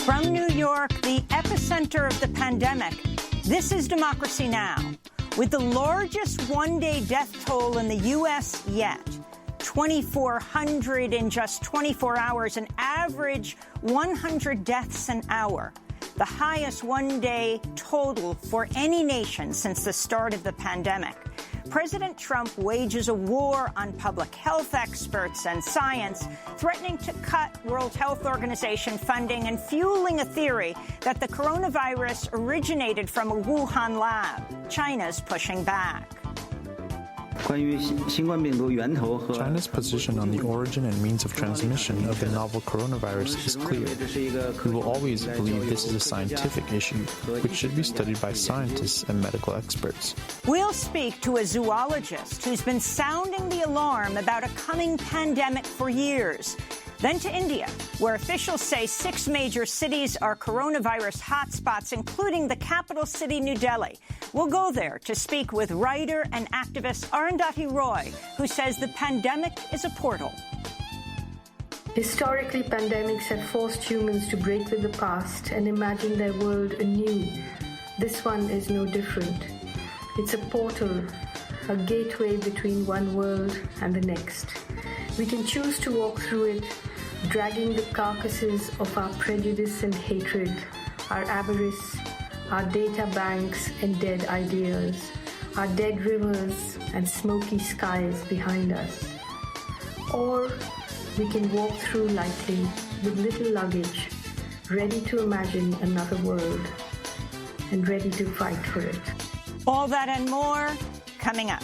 From New York, the epicenter of the pandemic, this is Democracy Now! With the largest one-day death toll in the U.S. yet. 2,400 in just 24 hours, an average 100 deaths an hour. The highest one-day total for any nation since the start of the pandemic. President Trump wages a war on public health experts and science, threatening to cut World Health Organization funding and fueling a theory that the coronavirus originated from a Wuhan lab. China's pushing back. China's position on the origin and means of transmission of the novel coronavirus is clear. We will always believe this is a scientific issue, which should be studied by scientists and medical experts. We'll speak to a zoologist who's been sounding the alarm about a coming pandemic for years. Then to India, where officials say 6 major cities are coronavirus hotspots, including the capital city, New Delhi. We'll go there to speak with writer and activist Arundhati Roy, who says the pandemic is a portal. Historically, pandemics have forced humans to break with the past and imagine their world anew. This one is no different. It's a portal, a gateway between one world and the next. We can choose to walk through it, dragging the carcasses of our prejudice and hatred, our avarice, our data banks and dead ideas, our dead rivers and smoky skies behind us. Or we can walk through lightly with little luggage, ready to imagine another world and ready to fight for it. All that and more coming up.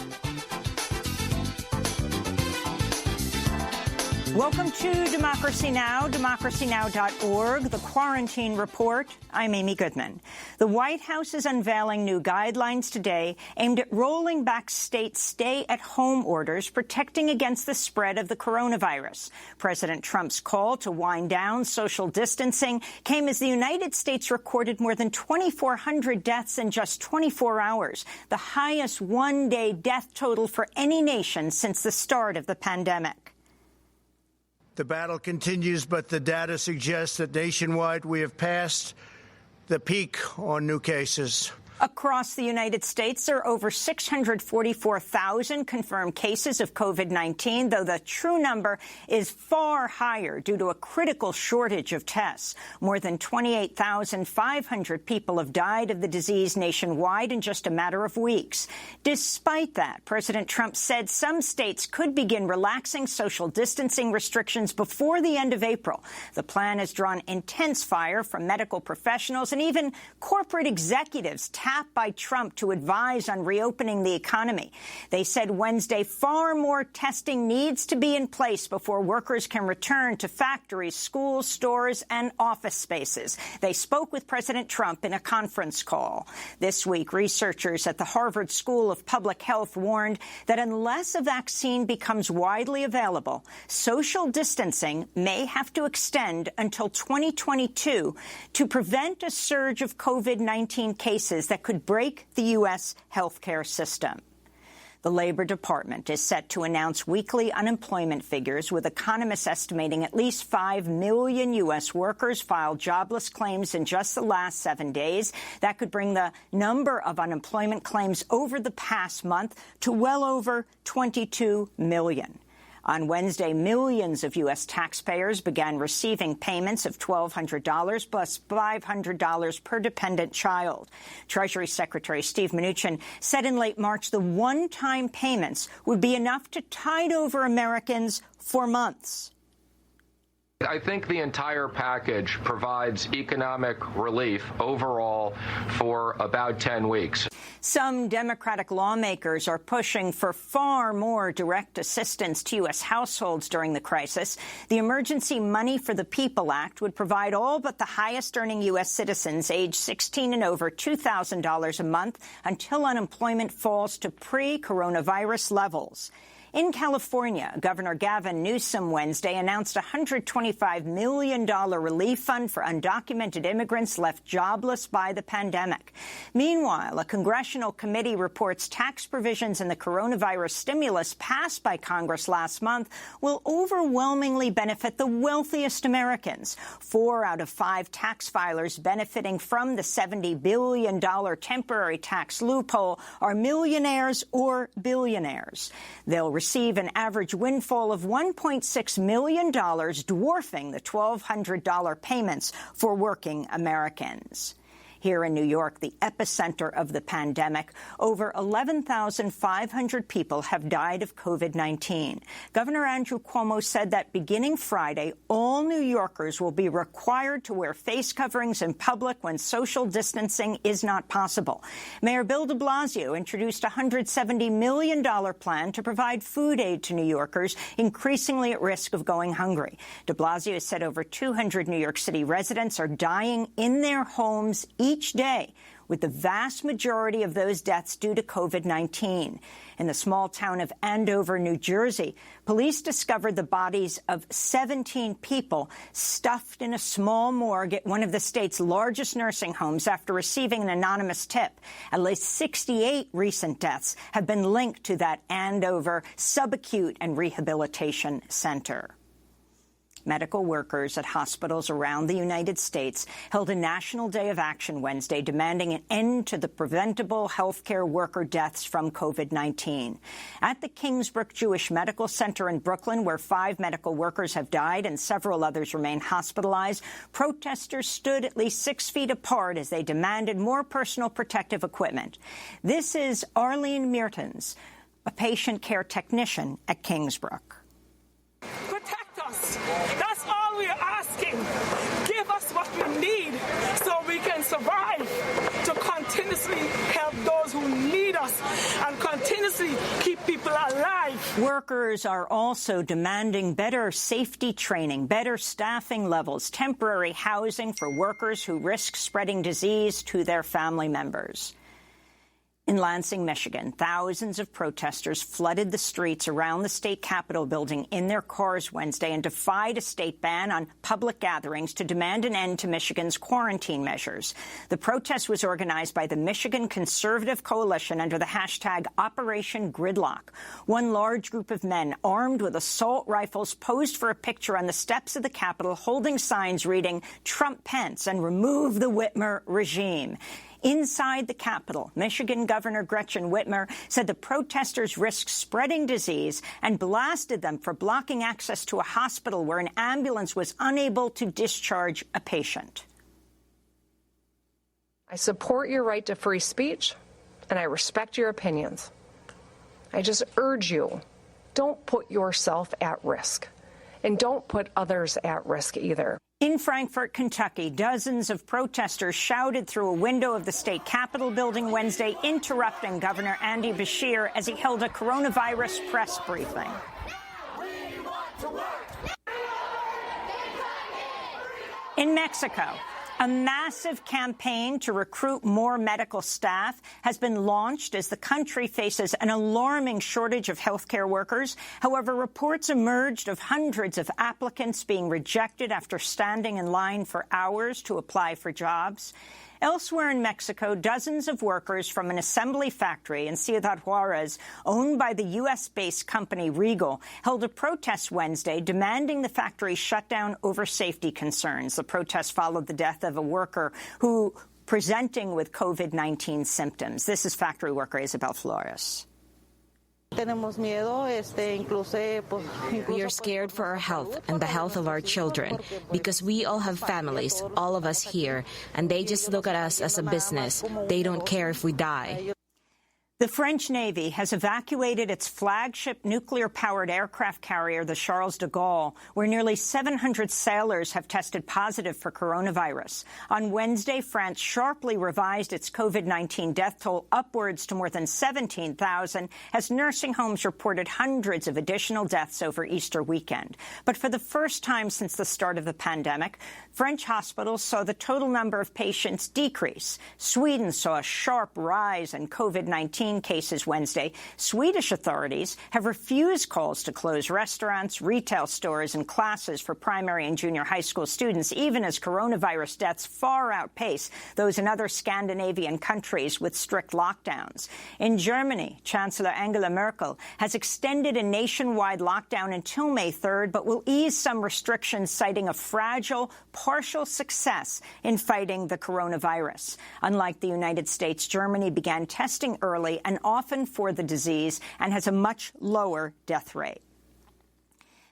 Welcome to Democracy Now!, democracynow.org, the Quarantine Report. I'm Amy Goodman. The White House is unveiling new guidelines today aimed at rolling back state stay-at-home orders protecting against the spread of the coronavirus. President Trump's call to wind down social distancing came as the United States recorded more than 2,400 deaths in just 24 hours, the highest one-day death total for any nation since the start of the pandemic. The battle continues, but the data suggests that nationwide we have passed the peak on new cases. Across the United States, there are over 644,000 confirmed cases of COVID-19, though the true number is far higher due to a critical shortage of tests. More than 28,500 people have died of the disease nationwide in just a matter of weeks. Despite that, President Trump said some states could begin relaxing social distancing restrictions before the end of April. The plan has drawn intense fire from medical professionals and even corporate executives tapped by Trump to advise on reopening the economy. They said Wednesday far more testing needs to be in place before workers can return to factories, schools, stores, and office spaces. They spoke with President Trump in a conference call. This week, researchers at the Harvard School of Public Health warned that unless a vaccine becomes widely available, social distancing may have to extend until 2022 to prevent a surge of COVID-19 cases that could break the U.S. healthcare system. The Labor Department is set to announce weekly unemployment figures, with economists estimating at least 5 million U.S. workers filed jobless claims in just the last 7 days. That could bring the number of unemployment claims over the past month to well over 22 million. On Wednesday, millions of U.S. taxpayers began receiving payments of $1,200 plus $500 per dependent child. Treasury Secretary Steve Mnuchin said in late March the one-time payments would be enough to tide over Americans for months. I think the entire package provides economic relief overall for about 10 weeks. Some Democratic lawmakers are pushing for far more direct assistance to U.S. households during the crisis. The Emergency Money for the People Act would provide all but the highest-earning U.S. citizens age 16 and over $2,000 a month until unemployment falls to pre-coronavirus levels. In California, Governor Gavin Newsom Wednesday announced a $125 million relief fund for undocumented immigrants left jobless by the pandemic. Meanwhile, a congressional committee reports tax provisions in the coronavirus stimulus passed by Congress last month will overwhelmingly benefit the wealthiest Americans. 4 out of 5 tax filers benefiting from the $70 billion temporary tax loophole are millionaires or billionaires. They'll receive an average windfall of $1.6 million, dwarfing the $1,200 payments for working Americans. Here in New York, the epicenter of the pandemic, over 11,500 people have died of COVID-19. Governor Andrew Cuomo said that beginning Friday, all New Yorkers will be required to wear face coverings in public when social distancing is not possible. Mayor Bill de Blasio introduced a $170 million plan to provide food aid to New Yorkers increasingly at risk of going hungry. De Blasio said over 200 New York City residents are dying in their homes each day, with the vast majority of those deaths due to COVID-19. In the small town of Andover, New Jersey, police discovered the bodies of 17 people stuffed in a small morgue at one of the state's largest nursing homes after receiving an anonymous tip. At least 68 recent deaths have been linked to that Andover subacute and rehabilitation center. Medical workers at hospitals around the United States held a National Day of Action Wednesday demanding an end to the preventable healthcare worker deaths from COVID-19. At the Kingsbrook Jewish Medical Center in Brooklyn, where 5 medical workers have died and several others remain hospitalized, protesters stood at least 6 feet apart as they demanded more personal protective equipment. This is Arlene Mertens, a patient care technician at Kingsbrook. That's all we're asking. Give us what we need so we can survive, to continuously help those who need us and continuously keep people alive. Workers are also demanding better safety training, better staffing levels, temporary housing for workers who risk spreading disease to their family members. In Lansing, Michigan, thousands of protesters flooded the streets around the state capitol building in their cars Wednesday and defied a state ban on public gatherings to demand an end to Michigan's quarantine measures. The protest was organized by the Michigan Conservative Coalition under the hashtag Operation Gridlock. One large group of men armed with assault rifles posed for a picture on the steps of the Capitol holding signs reading "Trump Pence" and "Remove the Whitmer regime." Inside the Capitol, Michigan Governor Gretchen Whitmer said the protesters risked spreading disease and blasted them for blocking access to a hospital where an ambulance was unable to discharge a patient. I support your right to free speech, and I respect your opinions. I just urge you, don't put yourself at risk, and don't put others at risk either. In Frankfort, Kentucky, dozens of protesters shouted through a window of the state capitol building Wednesday, interrupting Governor Andy Beshear as he held a coronavirus press briefing. In Mexico, a massive campaign to recruit more medical staff has been launched as the country faces an alarming shortage of healthcare workers. However, reports emerged of hundreds of applicants being rejected after standing in line for hours to apply for jobs. Elsewhere in Mexico, dozens of workers from an assembly factory in Ciudad Juarez, owned by the U.S.-based company Regal, held a protest Wednesday demanding the factory shut down over safety concerns. The protest followed the death of a worker who presenting with COVID-19 symptoms. This is factory worker Isabel Flores. We are scared for our health and the health of our children because we all have families, all of us here, and they just look at us as a business. They don't care if we die. The French Navy has evacuated its flagship nuclear-powered aircraft carrier, the Charles de Gaulle, where nearly 700 sailors have tested positive for coronavirus. On Wednesday, France sharply revised its COVID-19 death toll upwards to more than 17,000 as nursing homes reported hundreds of additional deaths over Easter weekend. But for the first time since the start of the pandemic, French hospitals saw the total number of patients decrease. Sweden saw a sharp rise in COVID-19 COVID-19 cases Wednesday, Swedish authorities have refused calls to close restaurants, retail stores, and classes for primary and junior high school students, even as coronavirus deaths far outpace those in other Scandinavian countries with strict lockdowns. In Germany, Chancellor Angela Merkel has extended a nationwide lockdown until May 3rd, but will ease some restrictions, citing a fragile, partial success in fighting the coronavirus. Unlike the United States, Germany began testing early and often for the disease and has a much lower death rate.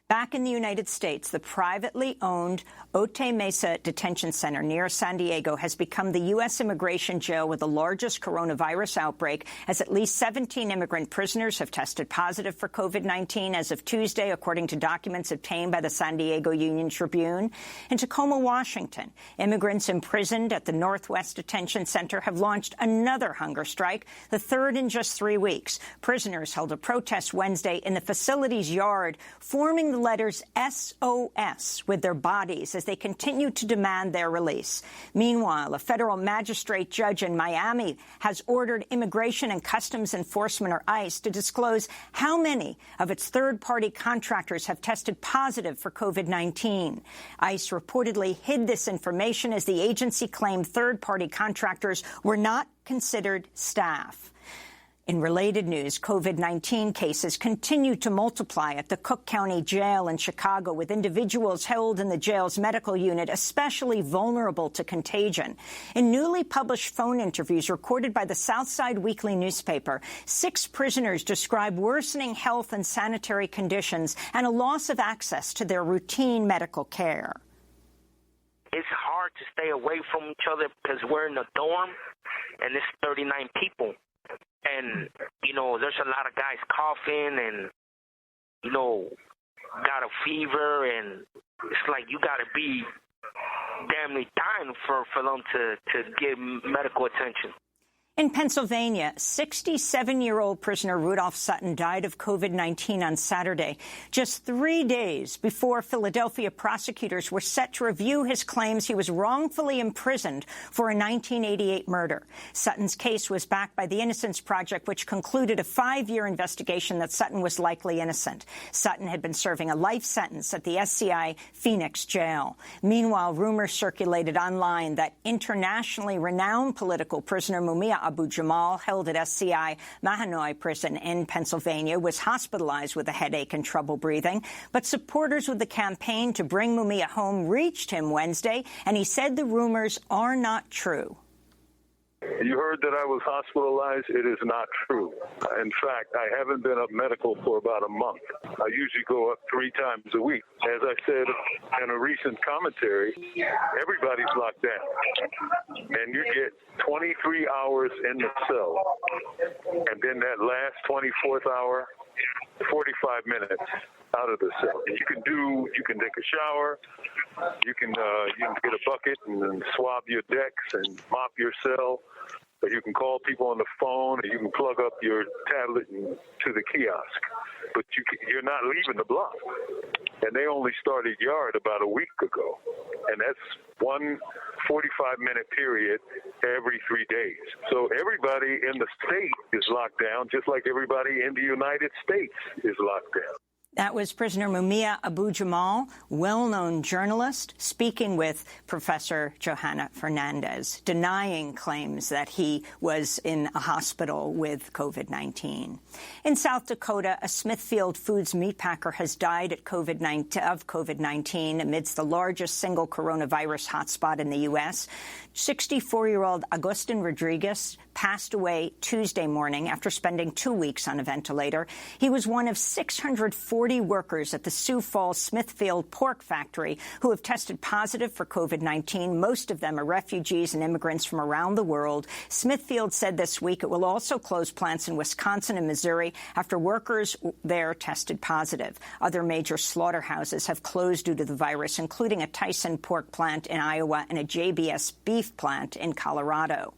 Back in the United States, the privately owned Otay Mesa Detention Center near San Diego has become the U.S. immigration jail with the largest coronavirus outbreak, as at least 17 immigrant prisoners have tested positive for COVID-19 as of Tuesday, according to documents obtained by the San Diego Union Tribune. In Tacoma, Washington, immigrants imprisoned at the Northwest Detention Center have launched another hunger strike, the third in just 3 weeks. Prisoners held a protest Wednesday in the facility's yard, forming the letters SOS with their bodies as they continue to demand their release. Meanwhile, a federal magistrate judge in Miami has ordered Immigration and Customs Enforcement, or ICE, to disclose how many of its third-party contractors have tested positive for COVID-19. ICE reportedly hid this information as the agency claimed third-party contractors were not considered staff. In related news, COVID-19 cases continue to multiply at the Cook County Jail in Chicago, with individuals held in the jail's medical unit especially vulnerable to contagion. In newly published phone interviews recorded by the Southside Weekly newspaper, 6 prisoners describe worsening health and sanitary conditions and a loss of access to their routine medical care. It's hard to stay away from each other because we're in a dorm and it's 39 people. And, there's a lot of guys coughing and, got a fever, and it's like you got to be damn near dying for them to get medical attention. In Pennsylvania, 67-year-old prisoner Rudolph Sutton died of COVID-19 on Saturday, just 3 days before Philadelphia prosecutors were set to review his claims he was wrongfully imprisoned for a 1988 murder. Sutton's case was backed by the Innocence Project, which concluded a 5-year investigation that Sutton was likely innocent. Sutton had been serving a life sentence at the SCI Phoenix jail. Meanwhile, rumors circulated online that internationally renowned political prisoner Mumia Abu-Jamal, held at SCI Mahanoy prison in Pennsylvania, was hospitalized with a headache and trouble breathing. But supporters with the campaign to bring Mumia home reached him Wednesday, and he said the rumors are not true. You heard that I was hospitalized. It is not true. In fact, I haven't been up medical for about a month. I usually go up 3 times a week. As I said in a recent commentary, everybody's locked down. And you get 23 hours in the cell. And then that last 24th hour, 45 minutes out of the cell. You can take a shower, you can get a bucket and swab your decks and mop your cell, or you can call people on the phone, or you can plug up your tablet to the kiosk. But you're not leaving the block. And they only started yard about a week ago. And that's one 45-minute period every 3 days. So everybody in the state is locked down, just like everybody in the United States is locked down. That was prisoner Mumia Abu-Jamal, well-known journalist, speaking with Professor Johanna Fernandez, denying claims that he was in a hospital with COVID-19. In South Dakota, a Smithfield Foods meatpacker has died of COVID-19 amidst the largest single coronavirus hotspot in the U.S. 64-year-old Agustin Rodriguez passed away Tuesday morning after spending 2 weeks on a ventilator. He was one of 640 workers at the Sioux Falls Smithfield pork factory who have tested positive for COVID-19. Most of them are refugees and immigrants from around the world. Smithfield said this week it will also close plants in Wisconsin and Missouri after workers there tested positive. Other major slaughterhouses have closed due to the virus, including a Tyson pork plant in Iowa and a JBS beef plant in Colorado.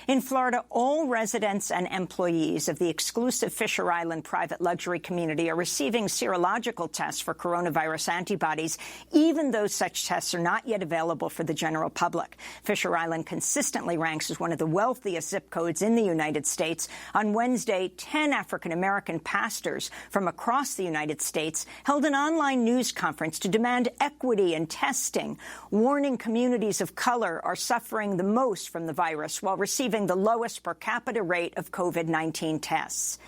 In Florida, all residents and employees of the exclusive Fisher Island private luxury community are receiving serious serological tests for coronavirus antibodies, even though such tests are not yet available for the general public. Fisher Island consistently ranks as one of the wealthiest zip codes in the United States. On Wednesday, 10 African-American pastors from across the United States held an online news conference to demand equity in testing, warning communities of color are suffering the most from the virus while receiving the lowest per capita rate of COVID-19 tests.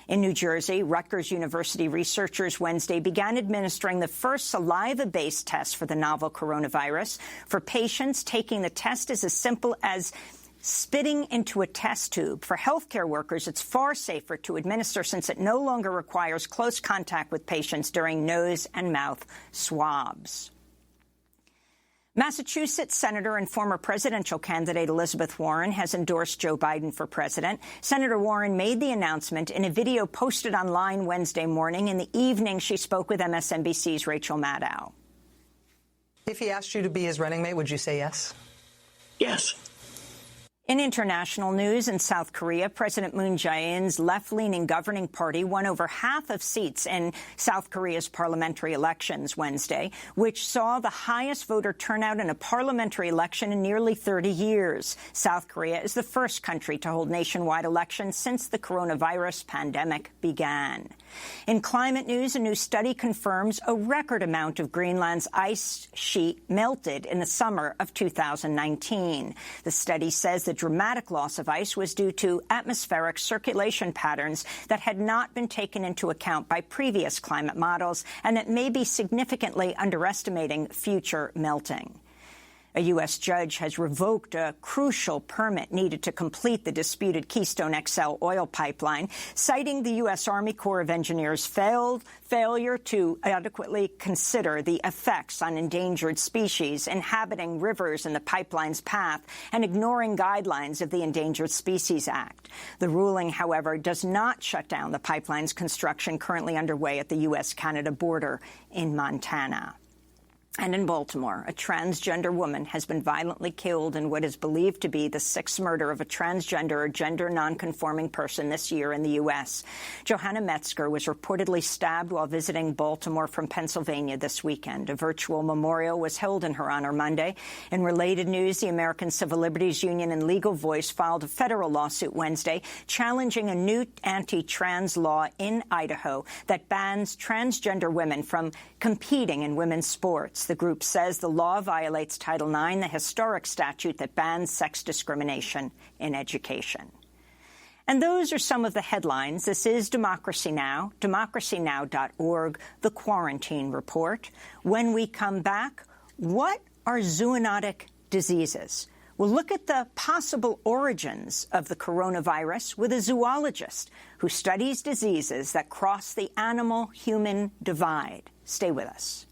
In New Jersey, Rutgers University researchers Wednesday began administering the first saliva-based test for the novel coronavirus. For patients, taking the test is as simple as spitting into a test tube. For healthcare workers, it's far safer to administer since it no longer requires close contact with patients during nose and mouth swabs. Massachusetts Senator and former presidential candidate Elizabeth Warren has endorsed Joe Biden for president. Senator Warren made the announcement in a video posted online Wednesday morning. In the evening, she spoke with MSNBC's Rachel Maddow. If he asked you to be his running mate, would you say yes? Yes. In international news, in South Korea, President Moon Jae-in's left-leaning governing party won over half of seats in South Korea's parliamentary elections Wednesday, which saw the highest voter turnout in a parliamentary election in nearly 30 years. South Korea is the first country to hold nationwide elections since the coronavirus pandemic began. In climate news, a new study confirms a record amount of Greenland's ice sheet melted in the summer of 2019. The study says the dramatic loss of ice was due to atmospheric circulation patterns that had not been taken into account by previous climate models and that may be significantly underestimating future melting. A U.S. judge has revoked a crucial permit needed to complete the disputed Keystone XL oil pipeline, citing the U.S. Army Corps of Engineers' failure to adequately consider the effects on endangered species inhabiting rivers in the pipeline's path and ignoring guidelines of the Endangered Species Act. The ruling, however, does not shut down the pipeline's construction currently underway at the U.S.-Canada border in Montana. And in Baltimore, a transgender woman has been violently killed in what is believed to be the sixth murder of a transgender or gender nonconforming person this year in the U.S. Johanna Metzger was reportedly stabbed while visiting Baltimore from Pennsylvania this weekend. A virtual memorial was held in her honor Monday. In related news, the American Civil Liberties Union and Legal Voice filed a federal lawsuit Wednesday challenging a new anti-trans law in Idaho that bans transgender women from competing in women's sports. The group says the law violates Title IX, the historic statute that bans sex discrimination in education. And those are some of the headlines. This is Democracy Now!, democracynow.org, The Quarantine Report. When we come back, what are zoonotic diseases? We'll look at the possible origins of the coronavirus with a zoologist who studies diseases that cross the animal-human divide. Stay with us.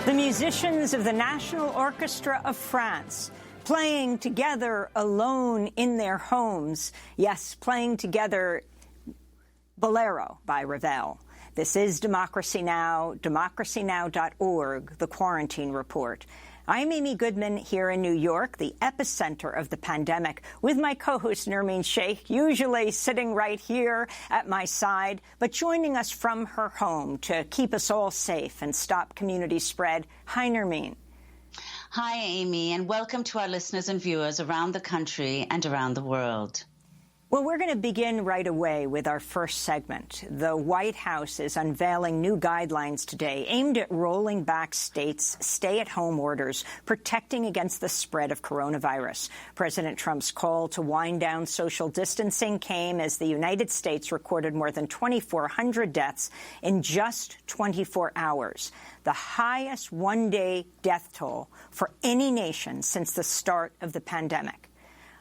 The musicians of the National Orchestra of France, playing together alone in their homes. Yes, playing together Bolero by Ravel. This is Democracy Now!, democracynow.org, The Quarantine Report. I'm Amy Goodman here in New York, the epicenter of the pandemic, with my co-host Nermeen Sheikh, usually sitting right here at my side, but joining us from her home to keep us all safe and stop community spread. Hi, Nermeen. Hi, Amy, and welcome to our listeners and viewers around the country and around the world. Well, we're going to begin right away with our first segment. The White House is unveiling new guidelines today aimed at rolling back states' stay-at-home orders, protecting against the spread of coronavirus. President Trump's call to wind down social distancing came as the United States recorded more than 2,400 deaths in just 24 hours, the highest one-day death toll for any nation since the start of the pandemic.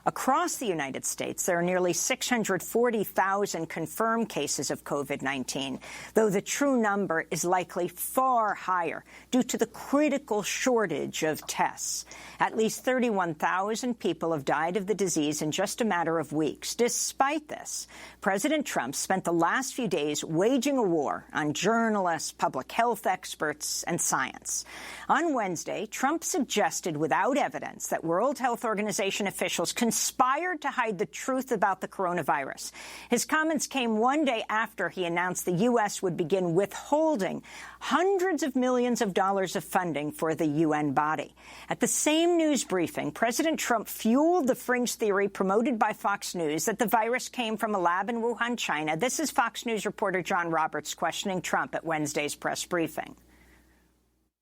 Across the United States, there are nearly 640,000 confirmed cases of COVID-19, though the true number is likely far higher due to the critical shortage of tests. At least 31,000 people have died of the disease in just a matter of weeks. Despite this, President Trump spent the last few days waging a war on journalists, public health experts, and science. On Wednesday, Trump suggested without evidence that World Health Organization officials conspired to hide the truth about the coronavirus. His comments came one day after he announced the U.S. would begin withholding hundreds of millions of dollars of funding for the UN body. At the same news briefing, President Trump fueled the fringe theory promoted by Fox News that the virus came from a lab in Wuhan, China. This is Fox News reporter John Roberts questioning Trump at Wednesday's press briefing.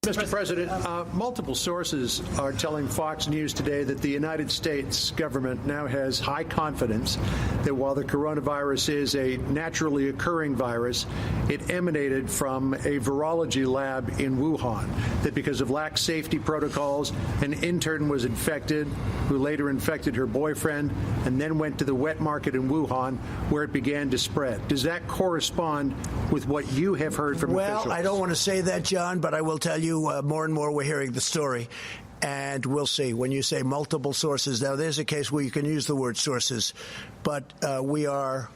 Mr. President, multiple sources are telling Fox News today that the United States government now has high confidence that while the coronavirus is a naturally occurring virus, it emanated from a virology lab in Wuhan, that because of lax safety protocols, an intern was infected, who later infected her boyfriend, and then went to the wet market in Wuhan, where it began to spread. Does that correspond with what you have heard from officials? Well, I don't want to say that, John, but I will tell you more and more we're hearing the story, and we'll see. When you say multiple sources, now there's a case where you can use the word sources, but we are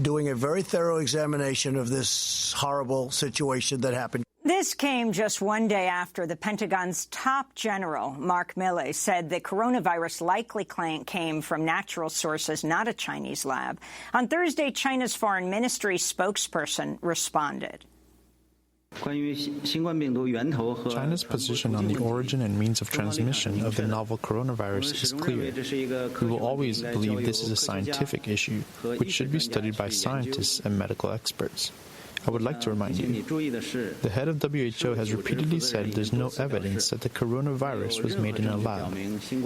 doing a very thorough examination of this horrible situation that happened. This came just one day after the Pentagon's top general, Mark Milley, said the coronavirus likely came from natural sources, not a Chinese lab. On Thursday, China's foreign ministry spokesperson responded. China's position on the origin and means of transmission of the novel coronavirus is clear. We will always believe this is a scientific issue, which should be studied by scientists and medical experts. I would like to remind you, the head of WHO has repeatedly said there's no evidence that the coronavirus was made in a lab.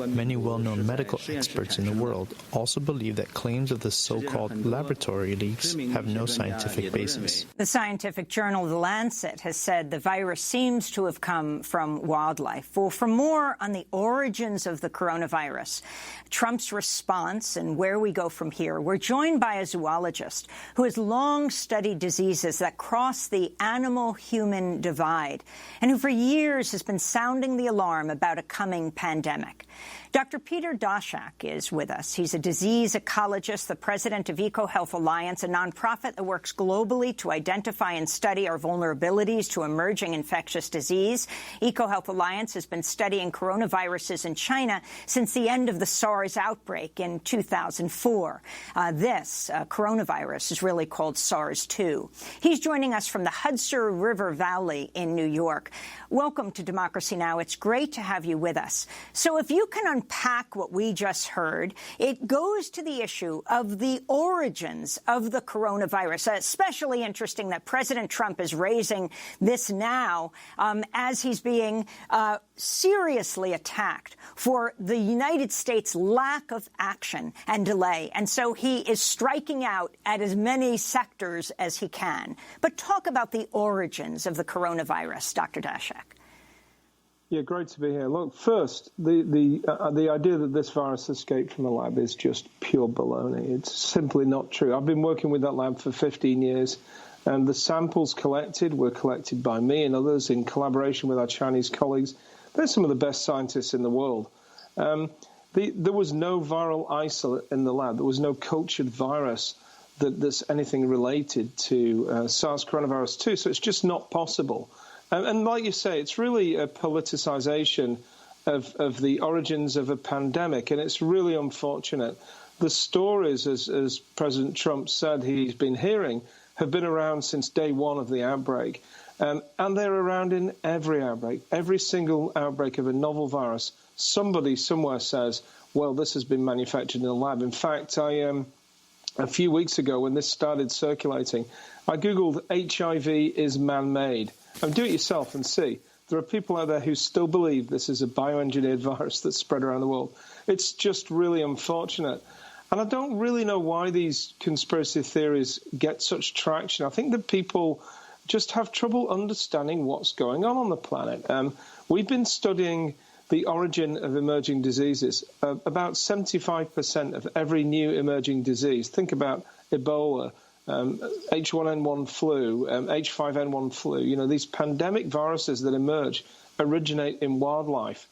Many well-known medical experts in the world also believe that claims of the so-called laboratory leaks have no scientific basis. The scientific journal The Lancet has said the virus seems to have come from wildlife. Well, for more on the origins of the coronavirus, Trump's response, and where we go from here, we're joined by a zoologist who has long studied diseases that cross the animal-human divide, and who for years has been sounding the alarm about a coming pandemic. Dr. Peter Daszak is with us. He's a disease ecologist, the president of EcoHealth Alliance, a nonprofit that works globally to identify and study our vulnerabilities to emerging infectious disease. EcoHealth Alliance has been studying coronaviruses in China since the end of the SARS outbreak in 2004. This coronavirus is really called SARS-2. He's joining us from the Hudson River Valley in New York. Welcome to Democracy Now! It's great to have you with us. So if you can unpack what we just heard, it goes to the issue of the origins of the coronavirus. Especially interesting that President Trump is raising this now as he's being seriously attacked for the United States' lack of action and delay. And so he is striking out at as many sectors as he can. But talk about the origins of the coronavirus, Dr. Daszak. Yeah, great to be here. Look, first, the idea that this virus escaped from a lab is just pure baloney. It's simply not true. I've been working with that lab for 15 years, and the samples collected were collected by me and others in collaboration with our Chinese colleagues. They're some of the best scientists in the world. There was no viral isolate in the lab. There was no cultured virus that's anything related to SARS coronavirus 2, so it's just not possible. And like you say, it's really a politicization of the origins of a pandemic, and it's really unfortunate. The stories, as President Trump said he's been hearing, have been around since day one of the outbreak, and they're around in every outbreak. Every single outbreak of a novel virus, somebody somewhere says, well, this has been manufactured in a lab. In fact, I a few weeks ago when this started circulating, I Googled HIV is man-made. Do it yourself and see. There are people out there who still believe this is a bioengineered virus that's spread around the world. It's just really unfortunate. And I don't really know why these conspiracy theories get such traction. I think that people just have trouble understanding what's going on the planet. We've been studying the origin of emerging diseases. About 75% of every new emerging disease, think about Ebola, H1N1 flu, H5N1 flu, these pandemic viruses that emerge originate in wildlife.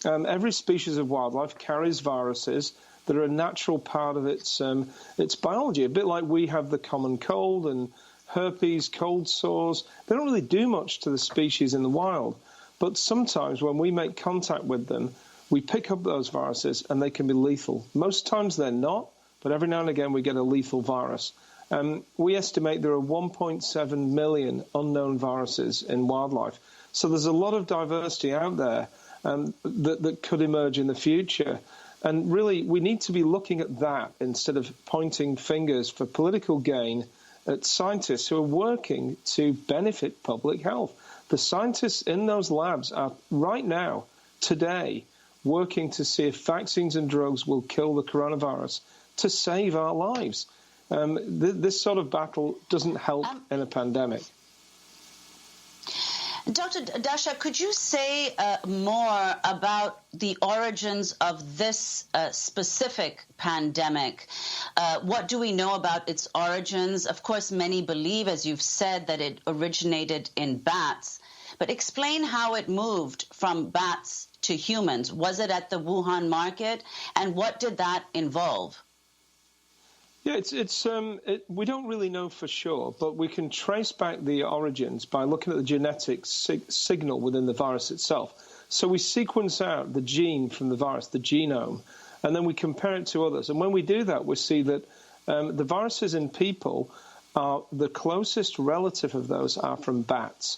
Every species of wildlife carries viruses that are a natural part of its biology, a bit like we have the common cold and herpes, cold sores. They don't really do much to the species in the wild. But sometimes when we make contact with them, we pick up those viruses and they can be lethal. Most times they're not, but every now and again we get a lethal virus. We estimate there are 1.7 million unknown viruses in wildlife. So there's a lot of diversity out there that could emerge in the future. And really, we need to be looking at that instead of pointing fingers for political gain at scientists who are working to benefit public health. The scientists in those labs are right now, today, working to see if vaccines and drugs will kill the coronavirus to save our lives. This sort of battle doesn't help in a pandemic. Dr. Dasha, could you say more about the origins of this specific pandemic? What do we know about its origins? Of course, many believe, as you've said, that it originated in bats. But explain how it moved from bats to humans. Was it at the Wuhan market? And what did that involve? Yeah, we don't really know for sure, but we can trace back the origins by looking at the genetic signal within the virus itself. So we sequence out the gene from the virus, the genome, and then we compare it to others. And when we do that, we see that the viruses in people are the closest relative of those are from bats.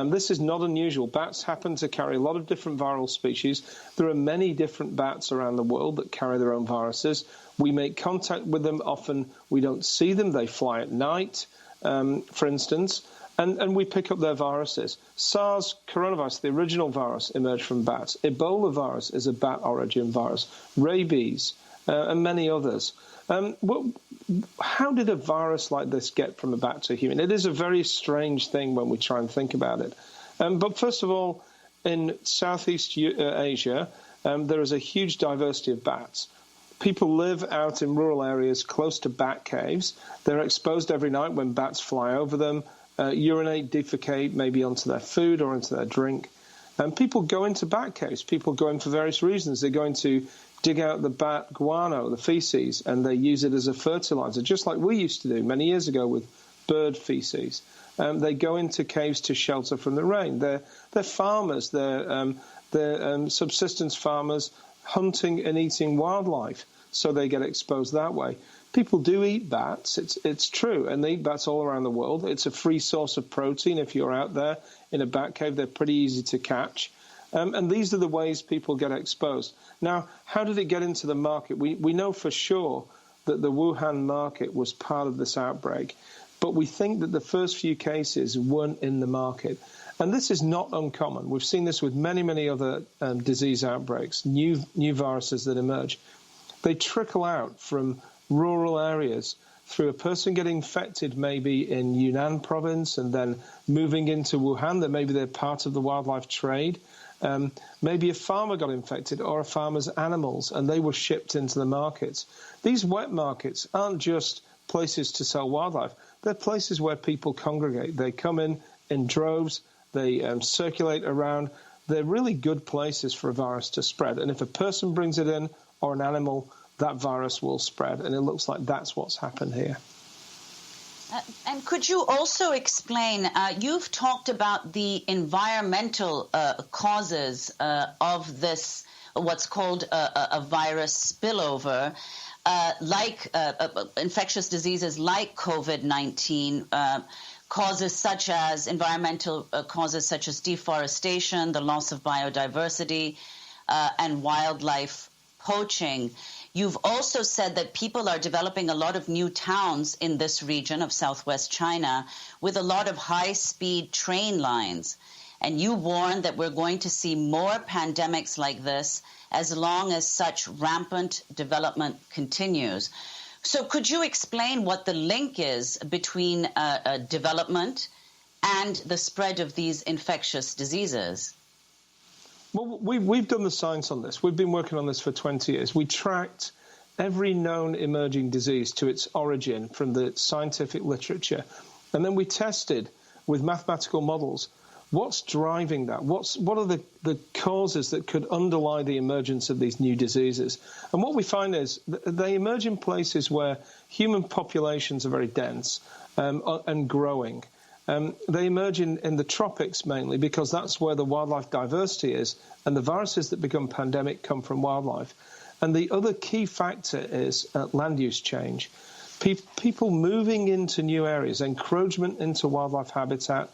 This is not unusual. Bats happen to carry a lot of different viral species. There are many different bats around the world that carry their own viruses. We make contact with them. Often we don't see them. They fly at night, for instance, and we pick up their viruses. SARS coronavirus, the original virus, emerged from bats. Ebola virus is a bat origin virus. Rabies, and many others. How did a virus like this get from a bat to a human? It is a very strange thing when we try and think about it. But first of all, in Southeast Asia, there is a huge diversity of bats. People live out in rural areas close to bat caves. They're exposed every night when bats fly over them, urinate, defecate, maybe onto their food or into their drink. And people go into bat caves. People go in for various reasons. They're going to dig out the bat guano, the feces, and they use it as a fertilizer, just like we used to do many years ago with bird feces. They go into caves to shelter from the rain. They're farmers. They're subsistence farmers hunting and eating wildlife, so they get exposed that way. People do eat bats, it's true, and they eat bats all around the world. It's a free source of protein. If you're out there in a bat cave, they're pretty easy to catch. And these are the ways people get exposed. Now, how did it get into the market? We know for sure that the Wuhan market was part of this outbreak, but we think that the first few cases weren't in the market. And this is not uncommon. We've seen this with many, many other disease outbreaks, new viruses that emerge. They trickle out from rural areas through a person getting infected maybe in Yunnan province and then moving into Wuhan, that maybe they're part of the wildlife trade. Maybe a farmer got infected or a farmer's animals, and they were shipped into the markets. These wet markets aren't just places to sell wildlife. They're places where people congregate. They come in droves. They circulate around. They're really good places for a virus to spread. And if a person brings it in or an animal, that virus will spread. And it looks like that's what's happened here. And could you also explain, you've talked about the environmental causes of this, what's called a virus spillover, like infectious diseases like COVID-19, causes such as environmental causes such as deforestation, the loss of biodiversity, and wildlife poaching. You've also said that people are developing a lot of new towns in this region of southwest China with a lot of high-speed train lines. And you warn that we're going to see more pandemics like this as long as such rampant development continues. So could you explain what the link is between development and the spread of these infectious diseases? Well, we've done the science on this. We've been working on this for 20 years. We tracked every known emerging disease to its origin from the scientific literature. And then we tested with mathematical models what's driving that? What are the causes that could underlie the emergence of these new diseases? And what we find is they emerge in places where human populations are very dense and growing. They emerge in the tropics mainly because that's where the wildlife diversity is, and the viruses that become pandemic come from wildlife. And the other key factor is land use change. People moving into new areas, encroachment into wildlife habitat,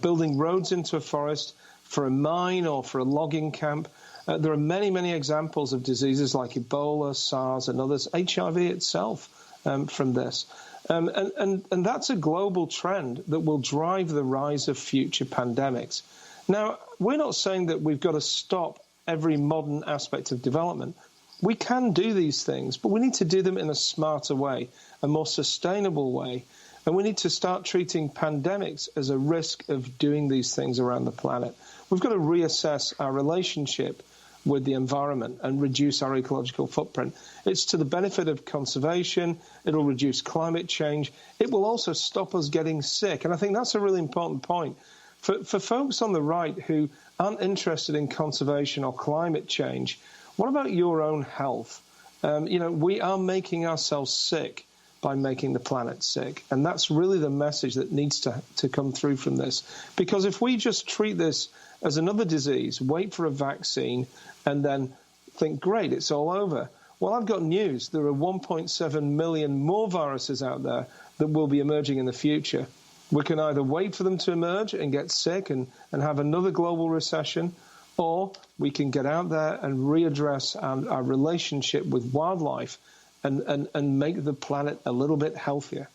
building roads into a forest for a mine or for a logging camp. There are many, many examples of diseases like Ebola, SARS, and others, HIV itself from this. And that's a global trend that will drive the rise of future pandemics. Now, we're not saying that we've got to stop every modern aspect of development. We can do these things, but we need to do them in a smarter way, a more sustainable way. And we need to start treating pandemics as a risk of doing these things around the planet. We've got to reassess our relationship with the environment and reduce our ecological footprint. It's to the benefit of conservation. It'll reduce climate change. It will also stop us getting sick. And I think that's a really important point. For folks on the right who aren't interested in conservation or climate change, what about your own health? We are making ourselves sick by making the planet sick. And that's really the message that needs to come through from this. Because if we just treat this as another disease, wait for a vaccine, and then think, great, it's all over. Well, I've got news. There are 1.7 million more viruses out there that will be emerging in the future. We can either wait for them to emerge and get sick and have another global recession, or we can get out there and readdress our relationship with wildlife and make the planet a little bit healthier.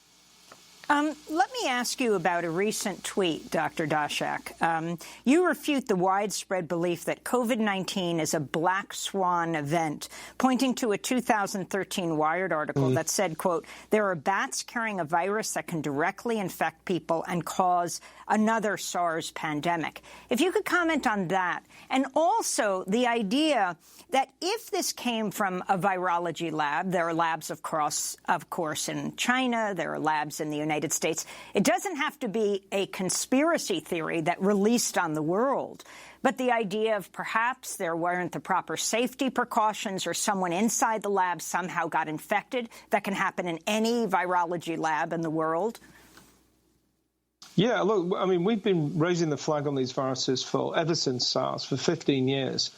Let me ask you about a recent tweet, Dr. Daszak. You refute the widespread belief that COVID-19 is a black swan event, pointing to a 2013 Wired article that said, quote, there are bats carrying a virus that can directly infect people and cause another SARS pandemic. If you could comment on that, and also the idea that if this came from a virology lab, there are labs, of course, in China, there are labs in the United States. It doesn't have to be a conspiracy theory that released on the world, but the idea of perhaps there weren't the proper safety precautions or someone inside the lab somehow got infected. That can happen in any virology lab in the world. Yeah, look, I mean, we've been raising the flag on these viruses ever since SARS, for 15 years.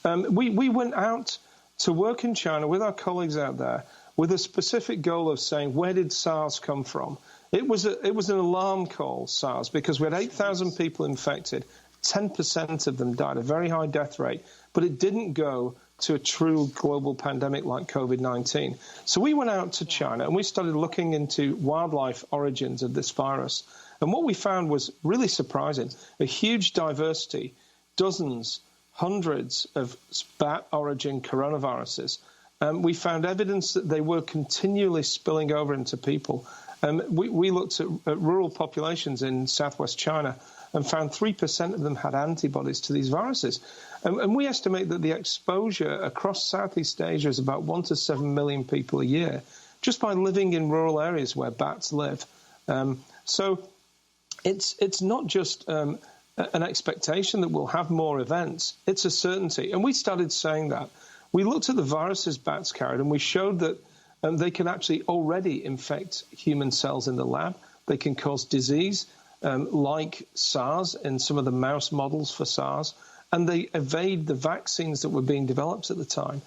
We went out to work in China with our colleagues out there with a specific goal of saying, where did SARS come from? It was an alarm call, SARS, because we had 8,000 people infected. 10% of them died, a very high death rate. But it didn't go to a true global pandemic like COVID-19. So we went out to China and we started looking into wildlife origins of this virus. And what we found was really surprising. A huge diversity, dozens, hundreds of bat-origin coronaviruses. We found evidence that they were continually spilling over into people. We looked at rural populations in southwest China and found 3% of them had antibodies to these viruses. And we estimate that the exposure across Southeast Asia is about 1 to 7 million people a year, just by living in rural areas where bats live. So it's not just an expectation that we'll have more events. It's a certainty. And we started saying that. We looked at the viruses bats carried, and we showed that they can actually already infect human cells in the lab. They can cause disease, like SARS in some of the mouse models for SARS, and they evade the vaccines that were being developed at the time.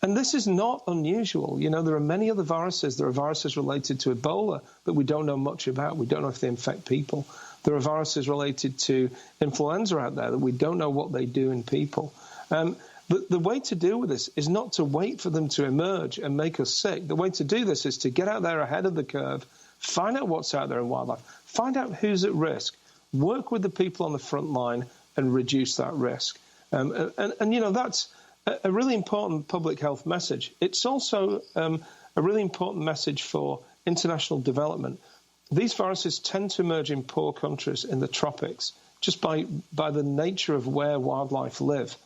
And this is not unusual. You know, there are many other viruses. There are viruses related to Ebola that we don't know much about. We don't know if they infect people. There are viruses related to influenza out there that we don't know what they do in people. The way to deal with this is not to wait for them to emerge and make us sick. The way to do this is to get out there ahead of the curve, find out what's out there in wildlife, find out who's at risk, work with the people on the front line and reduce that risk. And that's a really important public health message. It's also a really important message for international development. These viruses tend to emerge in poor countries in the tropics, just by the nature of where wildlife live.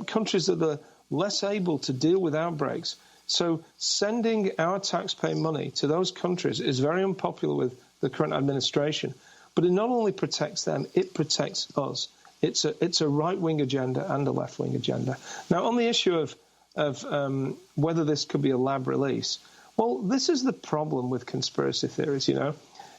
Countries that are less able to deal with outbreaks. So sending our taxpayer money to those countries is very unpopular with the current administration. But it not only protects them, it protects us. It's a right-wing agenda and a left-wing agenda. Now, on the issue of whether this could be a lab release, well, this is the problem with conspiracy theories,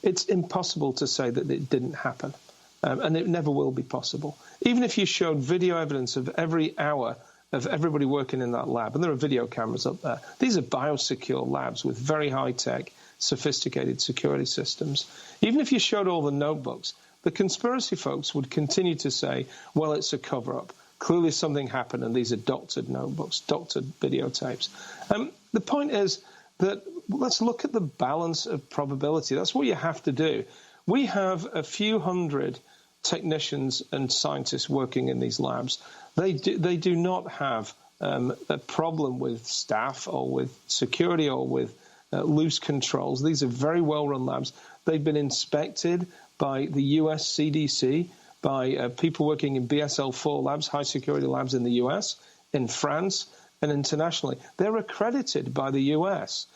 It's impossible to say that it didn't happen. And it never will be possible. Even if you showed video evidence of every hour of everybody working in that lab, and there are video cameras up there, these are biosecure labs with very high-tech, sophisticated security systems. Even if you showed all the notebooks, the conspiracy folks would continue to say, well, it's a cover-up. Clearly something happened, and these are doctored notebooks, doctored videotapes. The point is that let's look at the balance of probability. That's what you have to do. We have a few hundred technicians and scientists working in these labs. They do not have a problem with staff or with security or with loose controls. These are very well-run labs. They've been inspected by the US CDC, by people working in BSL-4 labs, high-security labs in the US, in France, and internationally. They're accredited by the US.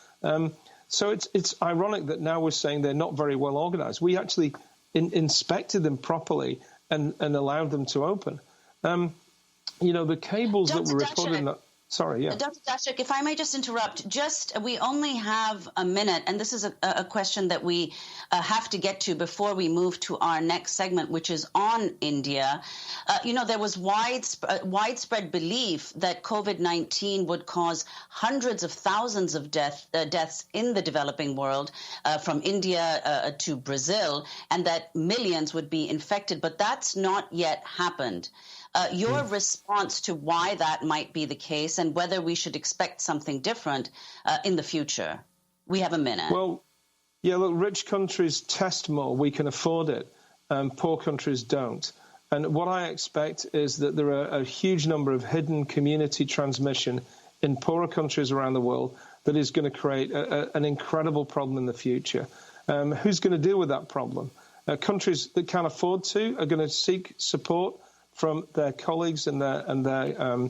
So it's ironic that now we're saying they're not very well organized. We actually inspected them properly and allowed them to open. The cables Dr. that were reported in that... Sorry, yeah. Dr. Daszak, if I may just interrupt, we only have a minute, and this is a question that we have to get to before we move to our next segment, which is on India. There was widespread belief that COVID-19 would cause hundreds of thousands of deaths in the developing world, from India to Brazil, and that millions would be infected, but that's not yet happened. Your response to why that might be the case and whether we should expect something different in the future. We have a minute. Well, yeah, look, rich countries test more. We can afford it. Poor countries don't. And what I expect is that there are a huge number of hidden community transmission in poorer countries around the world that is going to create an incredible problem in the future. Who's going to deal with that problem? Countries that can't afford to are going to seek support from their colleagues and their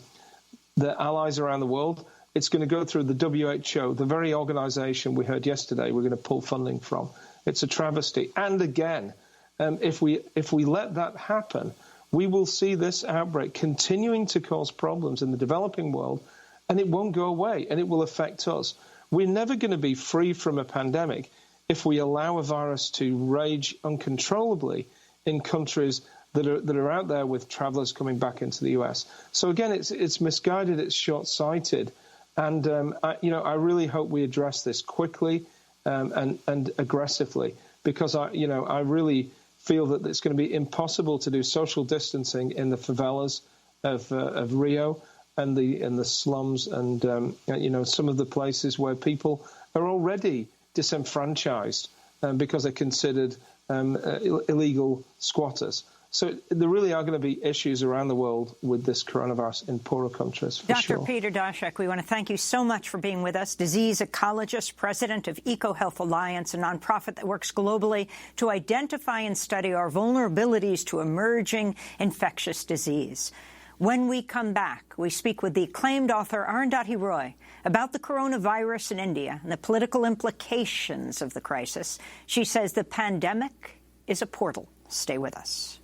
allies around the world. It's going to go through the WHO, the very organization we heard yesterday we're going to pull funding from. It's a travesty. And again, if we let that happen, we will see this outbreak continuing to cause problems in the developing world, and it won't go away, and it will affect us. We're never going to be free from a pandemic if we allow a virus to rage uncontrollably in countries that are out there with travelers coming back into the US. So again, it's misguided, it's short-sighted, and I really hope we address this quickly and aggressively, because I really feel that it's going to be impossible to do social distancing in the favelas of Rio and the slums and some of the places where people are already disenfranchised because they're considered illegal squatters. So there really are going to be issues around the world with this coronavirus in poorer countries, for sure. Dr. Peter Daszak, we want to thank you so much for being with us. Disease ecologist, president of EcoHealth Alliance, a nonprofit that works globally to identify and study our vulnerabilities to emerging infectious disease. When we come back, we speak with the acclaimed author Arundhati Roy about the coronavirus in India and the political implications of the crisis. She says the pandemic is a portal. Stay with us.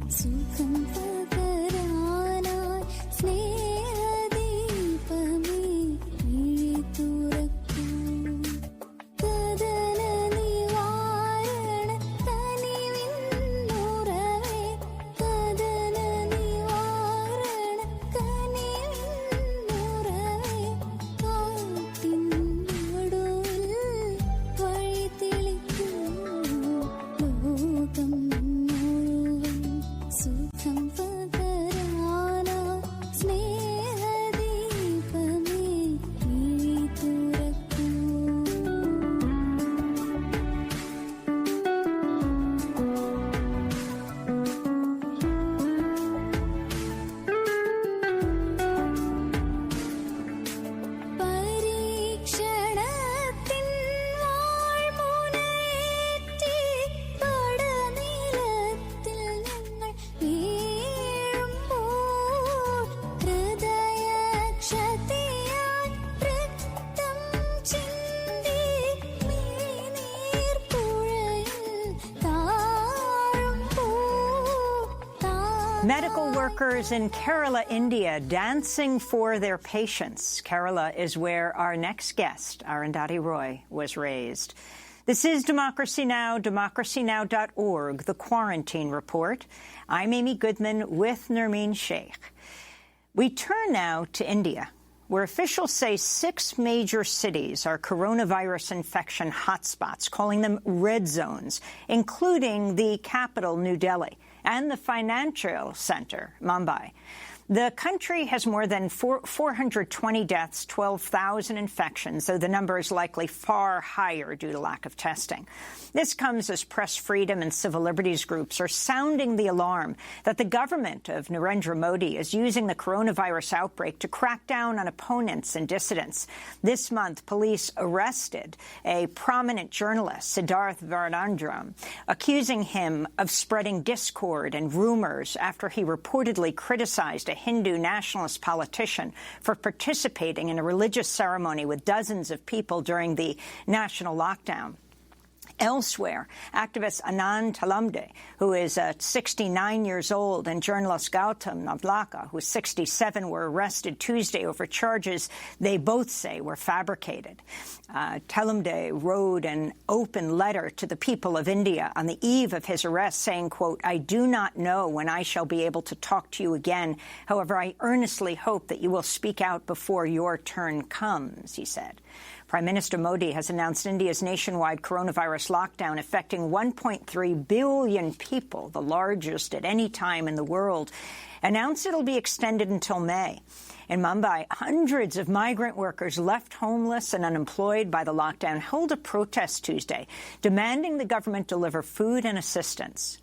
Sukham pagara Medical workers in Kerala, India, dancing for their patients. Kerala is where our next guest, Arundhati Roy, was raised. This is Democracy Now!, democracynow.org, The Quarantine Report. I'm Amy Goodman with Nermeen Sheikh. We turn now to India, where officials say 6 major cities are coronavirus infection hotspots, calling them red zones, including the capital, New Delhi, and the financial center, Mumbai. The country has more than 420 deaths, 12,000 infections, though the number is likely far higher due to lack of testing. This comes as press freedom and civil liberties groups are sounding the alarm that the government of Narendra Modi is using the coronavirus outbreak to crack down on opponents and dissidents. This month, police arrested a prominent journalist, Siddharth Varadandram, accusing him of spreading discord and rumors after he reportedly criticized a Hindu nationalist politician for participating in a religious ceremony with dozens of people during the national lockdown. Elsewhere, activist Anand Talamde, who is 69 years old, and journalist Gautam Navlaka, who is 67, were arrested Tuesday over charges they both say were fabricated. Talamde wrote an open letter to the people of India on the eve of his arrest saying, quote, "I do not know when I shall be able to talk to you again. However, I earnestly hope that you will speak out before your turn comes," he said. Prime Minister Modi has announced India's nationwide coronavirus lockdown affecting 1.3 billion people, the largest at any time in the world, announced it'll be extended until May. In Mumbai, hundreds of migrant workers left homeless and unemployed by the lockdown held a protest Tuesday, demanding the government deliver food and assistance.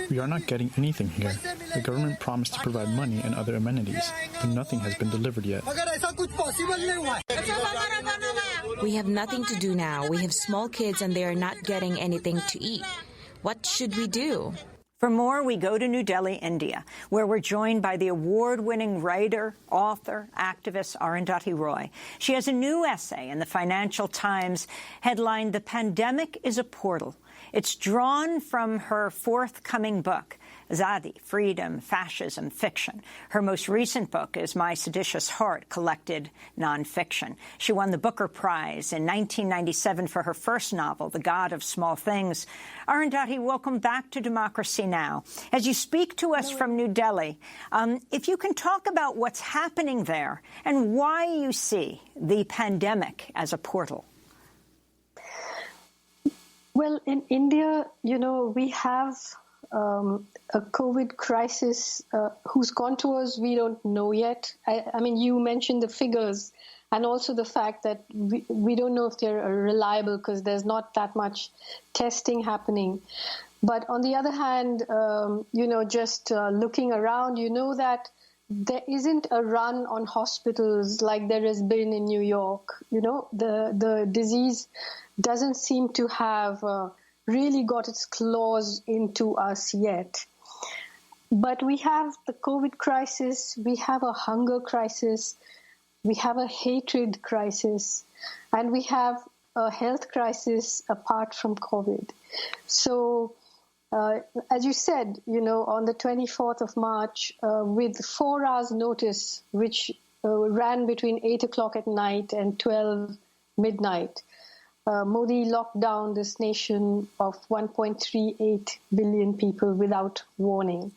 We are not getting anything here. The government promised to provide money and other amenities, but nothing has been delivered yet. We have nothing to do now. We have small kids and they are not getting anything to eat. What should we do? For more, we go to New Delhi, India, where we're joined by the award-winning writer, author, activist Arundhati Roy. She has a new essay in the Financial Times headlined, "The Pandemic is a Portal." It's drawn from her forthcoming book, Azadi, Freedom, Fascism, Fiction. Her most recent book is My Seditious Heart, collected nonfiction. She won the Booker Prize in 1997 for her first novel, The God of Small Things. Arundhati, welcome back to Democracy Now! As you speak to us from New Delhi, if you can talk about what's happening there and why you see the pandemic as a portal. Well, in India, we have a COVID crisis whose contours we don't know yet. I mean, you mentioned the figures and also the fact that we don't know if they're reliable because there's not that much testing happening. But on the other hand, just looking around, that there isn't a run on hospitals like there has been in New York. The disease doesn't seem to have really got its claws into us yet. But we have the COVID crisis, we have a hunger crisis, we have a hatred crisis, and we have a health crisis apart from COVID. So, as you said, on the 24th of March, with 4 hours notice, which ran between 8 o'clock at night and 12 midnight, Modi locked down this nation of 1.38 billion people without warning.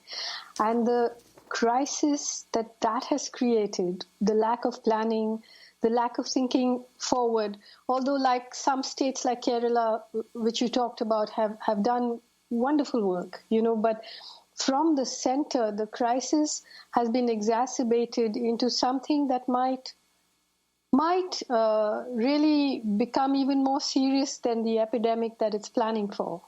And the crisis that has created, the lack of planning, the lack of thinking forward, although like some states like Kerala, which you talked about, have done wonderful work, but from the center, the crisis has been exacerbated into something that might really become even more serious than the epidemic that it's planning for.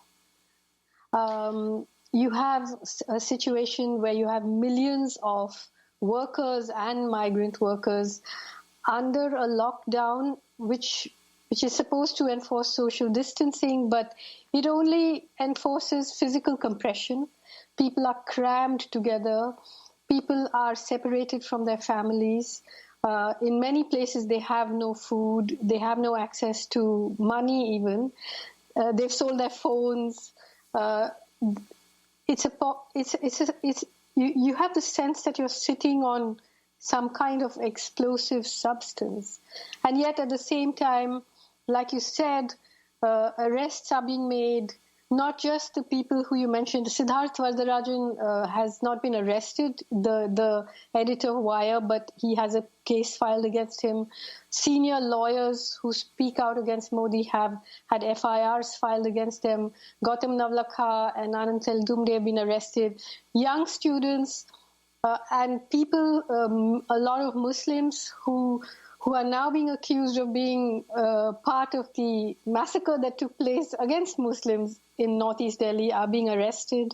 You have a situation where you have millions of workers and migrant workers under a lockdown, which is supposed to enforce social distancing, but it only enforces physical compression. People are crammed together. People are separated from their families. In many places, they have no food. They have no access to money even. They've sold their phones. you have the sense that you're sitting on some kind of explosive substance, and yet at the same time, like you said, arrests are being made. Not just the people who you mentioned. Siddharth Varadarajan has not been arrested, the editor of Wire, but he has a case filed against him. Senior lawyers who speak out against Modi have had FIRs filed against them. Gautam Navlakha and Anand Teldumde have been arrested. Young students and people, a lot of Muslims who are now being accused of being part of the massacre that took place against Muslims in northeast Delhi are being arrested.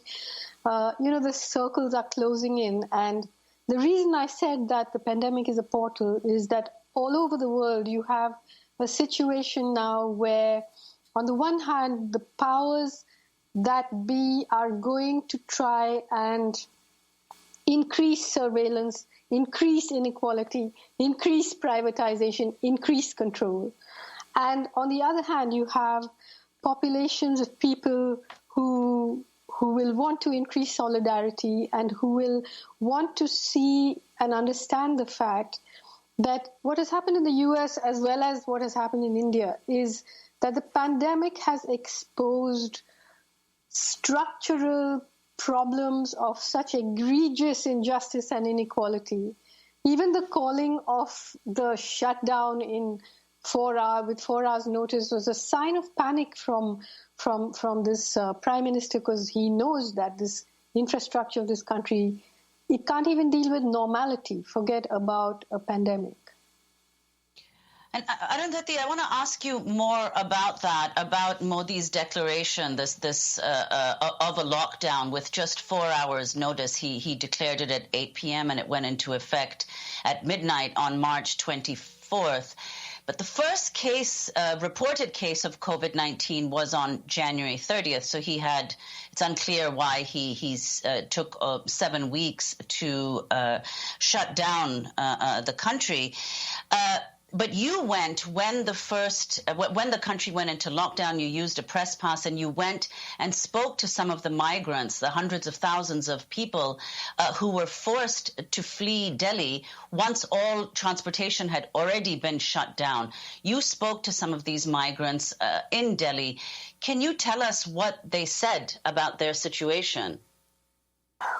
The circles are closing in. And the reason I said that the pandemic is a portal is that all over the world you have a situation now where, on the one hand, the powers that be are going to try and increase surveillance, increase inequality, increase privatization, increase control. And on the other hand, you have populations of people who will want to increase solidarity and who will want to see and understand the fact that what has happened in the US as well as what has happened in India is that the pandemic has exposed structural problems of such egregious injustice and inequality. Even the calling of the shutdown with 4 hours notice was a sign of panic from this prime minister, because he knows that this infrastructure of this country, it can't even deal with normality. Forget about a pandemic. And Arundhati, I want to ask you more about that, about Modi's declaration, this of a lockdown with just 4 hours notice. He declared it at 8 p.m. and it went into effect at midnight on March 24th. But the first reported case of COVID-19 was on January 30th. So it's unclear why he's took 7 weeks to shut down the country. But you went when the country went into lockdown, you used a press pass and you went and spoke to some of the migrants, the hundreds of thousands of people who were forced to flee Delhi once all transportation had already been shut down. You spoke to some of these migrants in Delhi. Can you tell us what they said about their situation?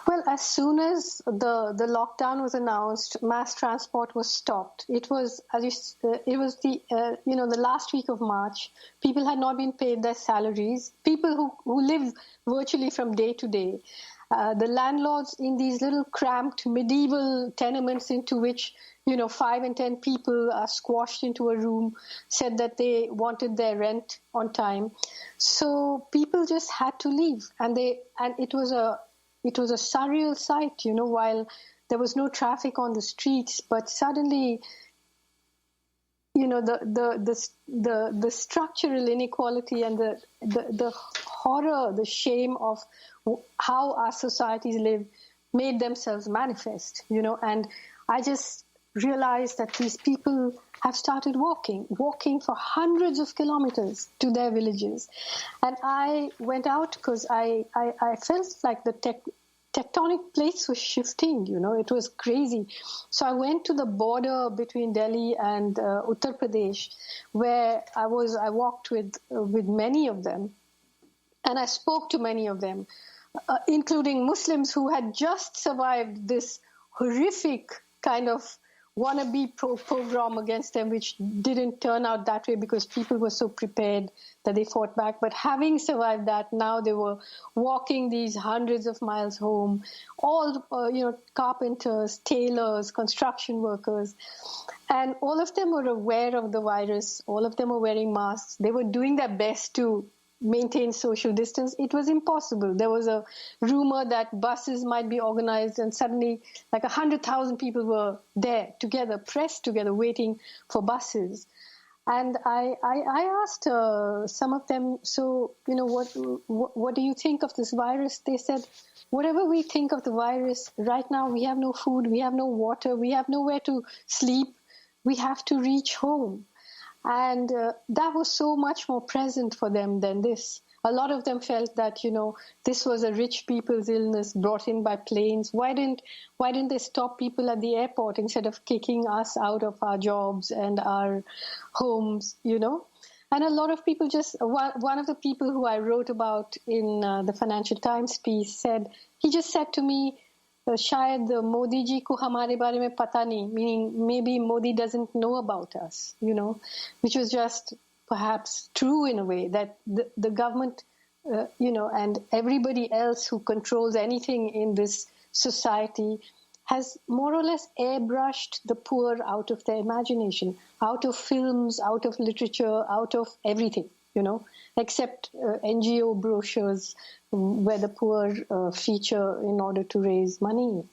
Well, as soon as the lockdown was announced, mass transport was stopped. It was the last week of March. People had not been paid their salaries. People who live virtually from day to day. The landlords in these little cramped medieval tenements into which 5 and 10 people are squashed into a room said that they wanted their rent on time. So people just had to leave, and it was a surreal sight, while there was no traffic on the streets, but suddenly, the structural inequality and the horror, the shame of how our societies live made themselves manifest, and I just realized that these people have started walking for hundreds of kilometers to their villages. And I went out because I felt like the tectonic plates were shifting, it was crazy. So I went to the border between Delhi and Uttar Pradesh, where I walked with many of them, and I spoke to many of them, including Muslims who had just survived this horrific kind of wannabe pogrom against them, which didn't turn out that way because people were so prepared that they fought back. But having survived that, now they were walking these hundreds of miles home, all, carpenters, tailors, construction workers. And all of them were aware of the virus. All of them were wearing masks. They were doing their best to maintain social distance. It was impossible. There was a rumor that buses might be organized, and suddenly like 100,000 people were there together, pressed together, waiting for buses. And I asked some of them, so, what do you think of this virus? They said, whatever we think of the virus, right now we have no food, we have no water, we have nowhere to sleep, we have to reach home. And that was so much more present for them than this. A lot of them felt that, this was a rich people's illness brought in by planes. Why didn't they stop people at the airport instead of kicking us out of our jobs and our homes, And a lot of people one of the people who I wrote about in the Financial Times piece he just said to me, Shayad Modi ji ko hamare bare mein pata nahi, meaning maybe Modi doesn't know about us, which was just perhaps true in a way, that the government, and everybody else who controls anything in this society has more or less airbrushed the poor out of their imagination, out of films, out of literature, out of everything, except NGO brochures where the poor feature in order to raise money,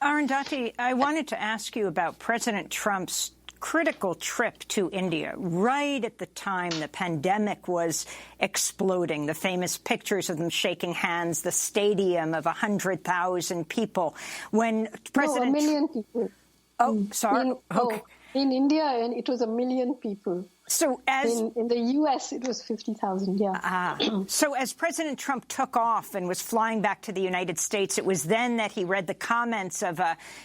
Arundhati, I wanted to ask you about President Trump's critical trip to India right at the time the pandemic was exploding. The famous pictures of them shaking hands, the stadium of 100,000 people. When President... No, 1 million people. Oh, sorry. In India, and it was 1 million people. So in the U.S., it was 50,000, yeah. So as President Trump took off and was flying back to the United States, it was then that he read the comments of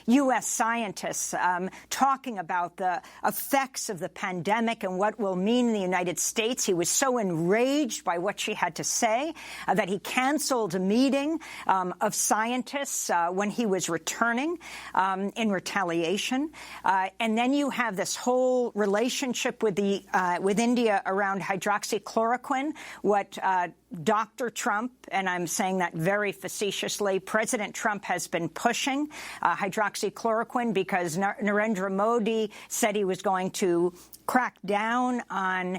U.S. scientists talking about the effects of the pandemic and what will mean in the United States. He was so enraged by what she had to say that he canceled a meeting of scientists when he was returning in retaliation. And then you have this whole relationship with India around hydroxychloroquine, what Dr. Trump, and I'm saying that very facetiously, President Trump has been pushing hydroxychloroquine because Narendra Modi said he was going to crack down on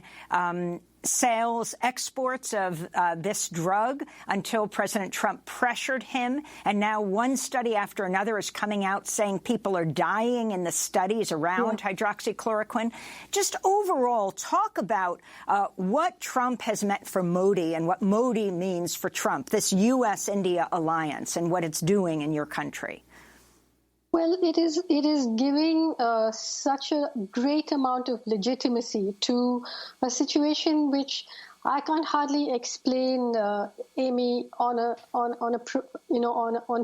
exports of this drug until President Trump pressured him. And now one study after another is coming out saying people are dying in the studies around hydroxychloroquine. Just overall, talk about what Trump has meant for Modi and what Modi means for Trump, this U.S.-India alliance and what it's doing in your country. Well, it is giving such a great amount of legitimacy to a situation which I can't hardly explain, Amy, on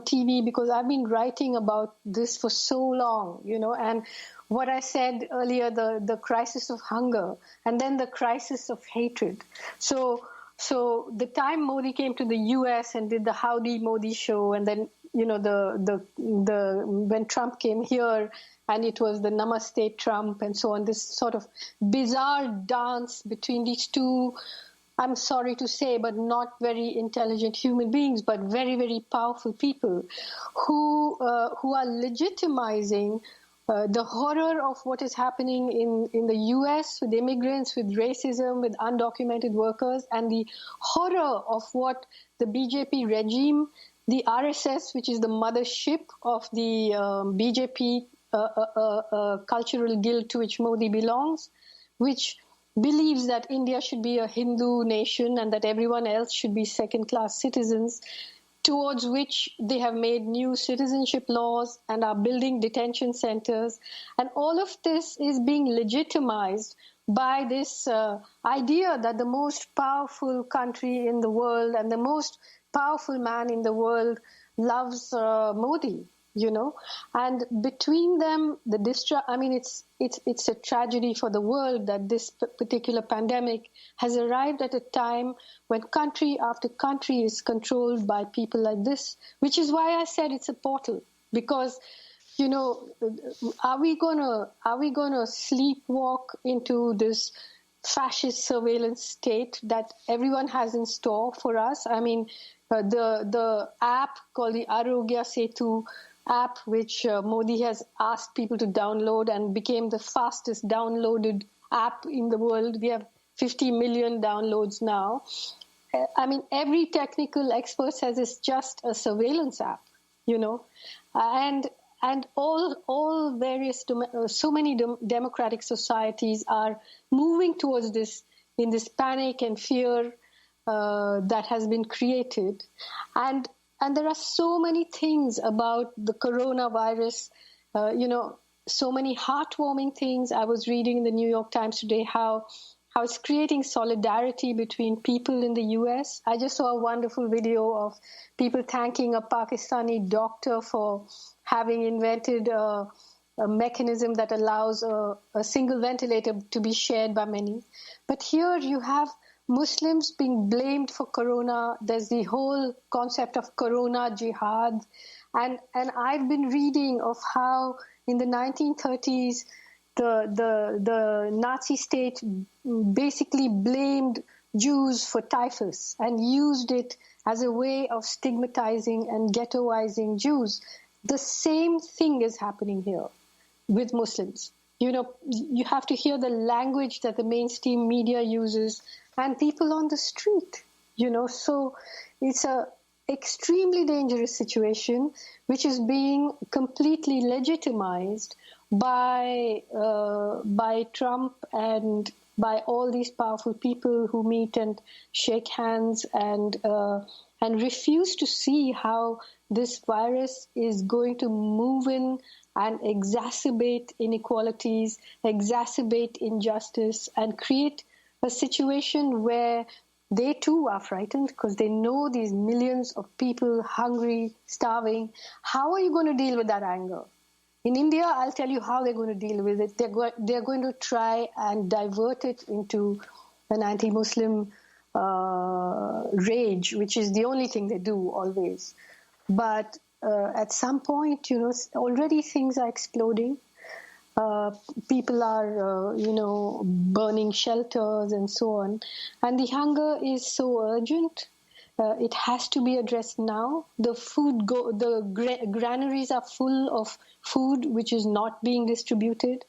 TV, because I've been writing about this for so long, and what I said earlier, the crisis of hunger and then the crisis of hatred. So the time Modi came to the U.S. and did the Howdy Modi show, and then when Trump came here and it was the Namaste Trump and so on, this sort of bizarre dance between these two, I'm sorry to say, but not very intelligent human beings, but very, very powerful people who are legitimizing the horror of what is happening in the U.S. with immigrants, with racism, with undocumented workers, and the horror of what the BJP regime, the RSS, which is the mothership of the BJP cultural guild to which Modi belongs, which believes that India should be a Hindu nation and that everyone else should be second-class citizens, towards which they have made new citizenship laws and are building detention centers. And all of this is being legitimized by this idea that the most powerful country in the world and the most powerful man in the world loves Modi, and between them, it's a tragedy for the world that this particular pandemic has arrived at a time when country after country is controlled by people like this, which is why I said it's a portal, because are we gonna sleepwalk into this fascist surveillance state that everyone has in store for us? I mean, the app called the Arogya Setu app, which Modi has asked people to download and became the fastest downloaded app in the world. We have 50 million downloads now. I mean, every technical expert says it's just a surveillance app, and all various, so many democratic societies are moving towards this in this panic and fear that has been created. And there are so many things about the coronavirus, so many heartwarming things. I was reading in the New York Times today how how it's creating solidarity between people in the U.S. I just saw a wonderful video of people thanking a Pakistani doctor for having invented a mechanism that allows a single ventilator to be shared by many. But here you have Muslims being blamed for corona. There's the whole concept of corona jihad. And I've been reading of how in the 1930s, the Nazi state basically blamed Jews for typhus and used it as a way of stigmatizing and ghettoizing Jews. The same thing is happening here with Muslims. You know, you have to hear the language that the mainstream media uses and people on the street, you know. So it's a extremely dangerous situation, which is being completely legitimized by Trump and by all these powerful people who meet and shake hands and refuse to see how this virus is going to move in and exacerbate inequalities, exacerbate injustice, and create a situation where they too are frightened because they know these millions of people hungry, starving. How are you going to deal with that anger? In India, I'll tell you how they're going to deal with it. They're going to try and divert it into an anti-Muslim rage, which is the only thing they do always. But at some point, you know, already things are exploding. People are, burning shelters and so on. And the hunger is so urgent. It has to be addressed now. The granaries are full of food which is not being distributed.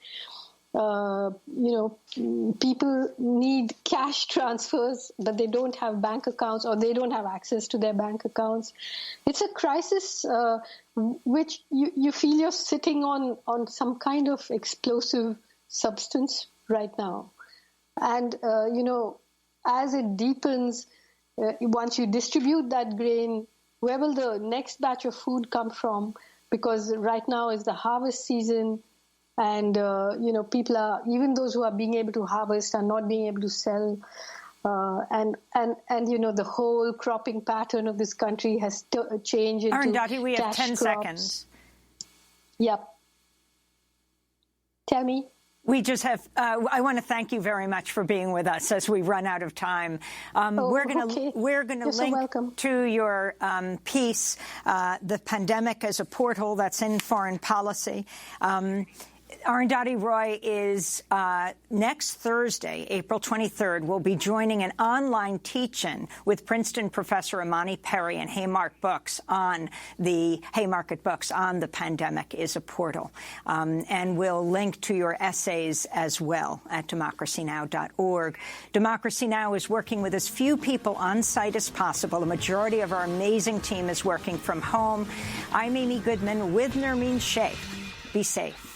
People need cash transfers, but they don't have bank accounts or they don't have access to their bank accounts. It's a crisis which you feel you're sitting on some kind of explosive substance right now. And, as it deepens, once you distribute that grain, where will the next batch of food come from? Because right now is the harvest season. And, people are, even those who are being able to harvest are not being able to sell. The whole cropping pattern of this country has changed into Arundhati, we have 10 crops. seconds. Yep. Tell me. We just have, I want to thank you very much for being with us as we run out of time. We're going to link to your piece, The Pandemic as a Portal, that's in Foreign Policy. Arundhati Roy is next Thursday, April 23rd, will be joining an online teach-in with Princeton professor Imani Perry and Haymarket Books on the Pandemic is a Portal. And we'll link to your essays as well at democracynow.org. Democracy Now! Is working with as few people on site as possible. A majority of our amazing team is working from home. I'm Amy Goodman with Nermeen Sheikh. Be safe.